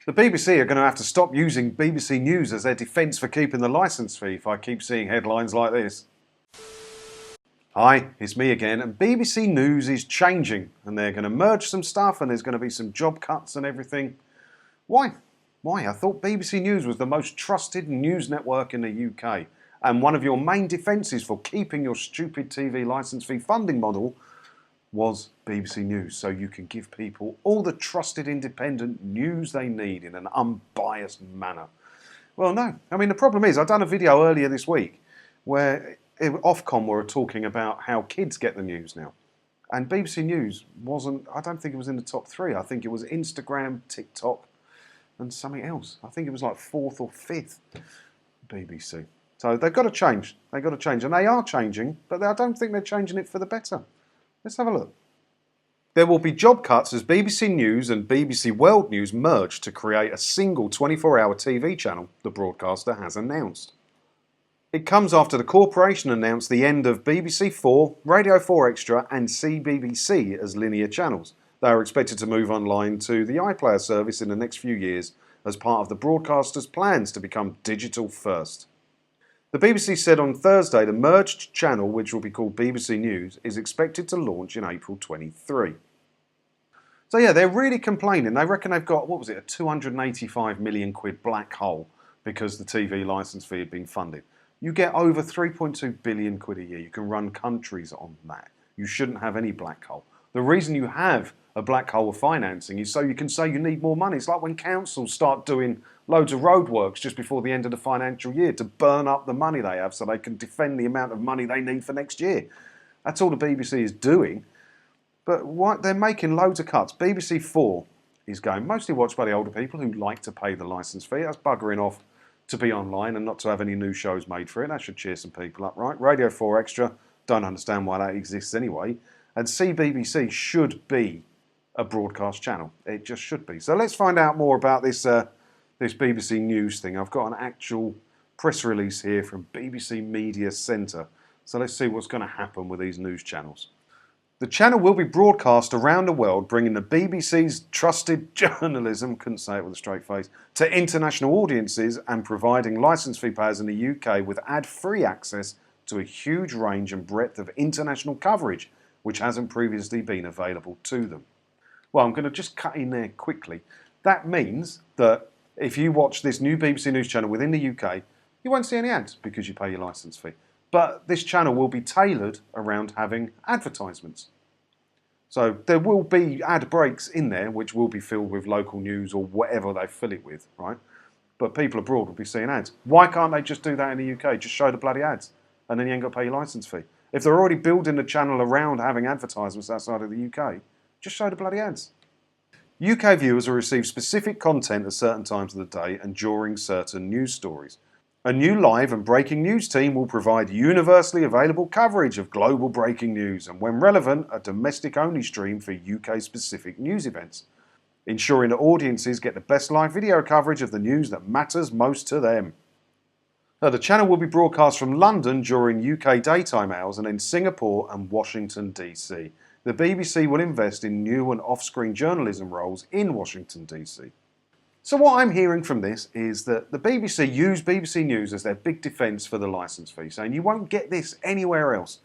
The BBC are going to have to stop using BBC News as their defence for keeping the licence fee if I keep seeing headlines like this. Hi, it's me again, and BBC News is changing, and they're going to merge some stuff, and there's going to be some job cuts and everything. Why? I thought BBC News was the most trusted news network in the UK, and one of your main defences for keeping your stupid TV licence fee funding model was BBC News, so you can give people all the trusted independent news they need in an unbiased manner. Well, no. I mean, the problem is, I've done a video earlier this week where Ofcom were talking about how kids get the news now. And BBC News wasn't, I don't think it was in the top 3. I think it was Instagram, TikTok, and something else. I think it was like 4th or 5th BBC. So they've got to change. They've got to change. And they are changing, but I don't think they're changing it for the better. Let's have a look. There will be job cuts as BBC News and BBC World News merge to create a single 24-hour TV channel, the broadcaster has announced. It comes after the corporation announced the end of BBC 4, Radio 4 Extra and CBBC as linear channels. They are expected to move online to the iPlayer service in the next few years as part of the broadcaster's plans to become digital first. The BBC said on Thursday the merged channel, which will be called BBC News, is expected to launch in April 23. So yeah, they're really complaining. They reckon they've got, what was it, a 285 million quid black hole because the TV licence fee had been funded. You get over 3.2 billion quid a year. You can run countries on that. You shouldn't have any black hole. The reason you have a black hole of financing is so you can say you need more money. It's like when councils start doing loads of roadworks just before the end of the financial year to burn up the money they have so they can defend the amount of money they need for next year. That's all the BBC is doing. But they're making loads of cuts. BBC 4 is going mostly watched by the older people who like to pay the licence fee. That's buggering off to be online and not to have any new shows made for it. That should cheer some people up, right? Radio 4 Extra, don't understand why that exists anyway. And CBBC should be a broadcast channel. It just should be. So let's find out more about this BBC News thing. I've got an actual press release here from BBC Media Centre. So let's see what's going to happen with these news channels. The channel will be broadcast around the world, bringing the BBC's trusted journalism, couldn't say it with a straight face, to international audiences and providing licence fee payers in the UK with ad-free access to a huge range and breadth of international coverage, which hasn't previously been available to them. Well, I'm going to just cut in there quickly. That means that if you watch this new BBC News channel within the UK, you won't see any ads because you pay your licence fee. But this channel will be tailored around having advertisements. So there will be ad breaks in there which will be filled with local news or whatever they fill it with, right? But people abroad will be seeing ads. Why can't they just do that in the UK? Just show the bloody ads and then you ain't got to pay your licence fee. If they're already building the channel around having advertisements outside of the UK, just show the bloody ads. UK viewers will receive specific content at certain times of the day and during certain news stories. A new live and breaking news team will provide universally available coverage of global breaking news and, when relevant, a domestic-only stream for UK-specific news events, ensuring that audiences get the best live video coverage of the news that matters most to them. Now, the channel will be broadcast from London during UK daytime hours and in Singapore and Washington DC. The BBC will invest in new and off-screen journalism roles in Washington DC. So what I'm hearing from this is that the BBC use BBC News as their big defence for the licence fee, saying you won't get this anywhere else.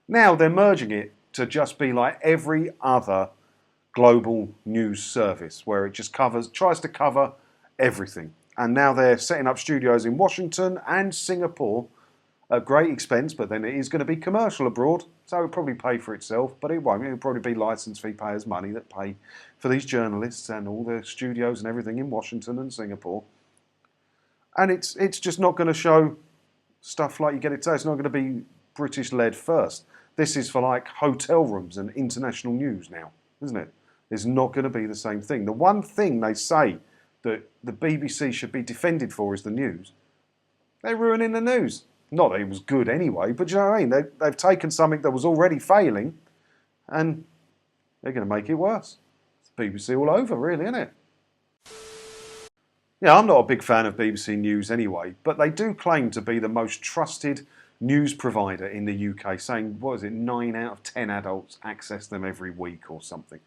Now they're merging it to just be like every other global news service where it just tries to cover everything. And now they're setting up studios in Washington and Singapore at great expense, but then it is going to be commercial abroad, so it'll probably pay for itself, but it won't. It'll probably be licence fee payers' money that pay for these journalists and all the studios and everything in Washington and Singapore. And it's just not going to show stuff like you get it today. It's not going to be British-led first. This is for like hotel rooms and international news now, isn't it? It's not going to be the same thing. The one thing they say that the BBC should be defended for is the news. They're ruining the news. Not that it was good anyway, but you know what I mean? They've taken something that was already failing and they're going to make it worse. It's BBC all over, really, isn't it? Yeah, I'm not a big fan of BBC News anyway, but they do claim to be the most trusted news provider in the UK, saying, what is it, 9 out of 10 adults access them every week or something.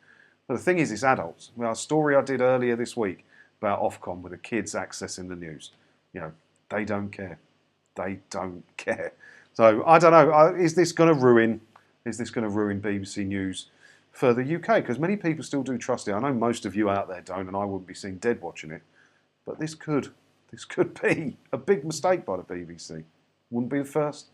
But the thing is, it's adults. Well, a story I did earlier this week, about Ofcom with the kids accessing the news. You know, they don't care. They don't care. So I don't know. Is this going to ruin BBC News for the UK? Because many people still do trust it. I know most of you out there don't, and I wouldn't be seen dead watching it. But this could be a big mistake by the BBC. Wouldn't be the first.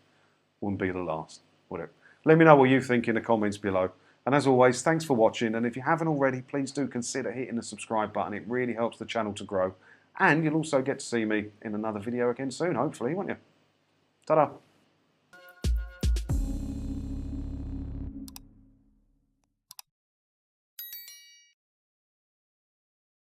Wouldn't be the last. Would it? Let me know what you think in the comments below. And as always, thanks for watching. And if you haven't already, please do consider hitting the subscribe button. It really helps the channel to grow. And you'll also get to see me in another video again soon, hopefully, won't you? Ta-da.